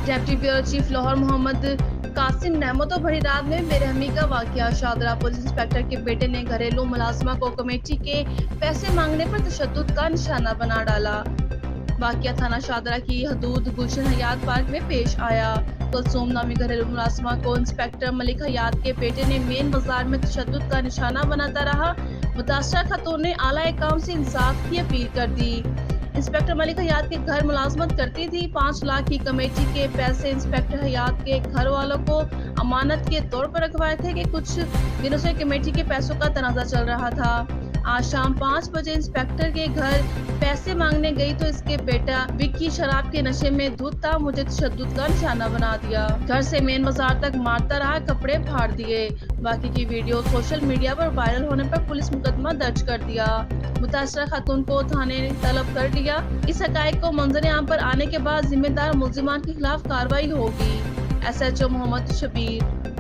Deputy bureau chief Lahore محمد قاسم نعمتوں بھری رات میں بے رحمی کا واقعہ۔ شاہدرہ پولیس انسپکٹر کے بیٹے نے گھریلو ملازمہ کو کمیٹی کے پیسے مانگنے پر تشدد کا نشانہ بنا ڈالا۔ واقعہ تھانہ شاہدرہ کی حدود گلشن حیات پارک میں پیش آیا۔ کلثوم نامی گھریلو ملازمہ کو انسپکٹر ملک حیات کے بیٹے نے مین بازار میں تشدد کا نشانہ بناتا رہا۔ متاثرہ خاتون نے اعلیٰ حکام سے انصاف کی اپیل کر دی۔ انسپکٹر ملک حیات کے گھر ملازمت کرتی تھی۔ 5 لاکھ کی کمیٹی کے پیسے انسپکٹر حیات کے گھر والوں کو امانت کے طور پر رکھوائے تھے کہ کچھ دنوں سے کمیٹی کے پیسوں کا تنازع چل رہا تھا۔ آج شام 5 بجے انسپکٹر کے گھر پیسے مانگنے گئی تو اس کے بیٹا وکی شراب کے نشے میں دھت تھا، مجھے تشدد کا نشانہ بنا دیا، گھر سے مین بازار تک مارتا رہا، کپڑے پھاڑ دیے۔ واقعے کی ویڈیو سوشل میڈیا پر وائرل ہونے پر پولیس مقدمہ درج کر دیا۔ متاثرہ خاتون کو تھانے طلب کر لیا۔ اس حقائق کو منظر عام پر آنے کے بعد ذمہ دار ملزمان کے خلاف کارروائی ہوگی۔ SHO محمد شبیر۔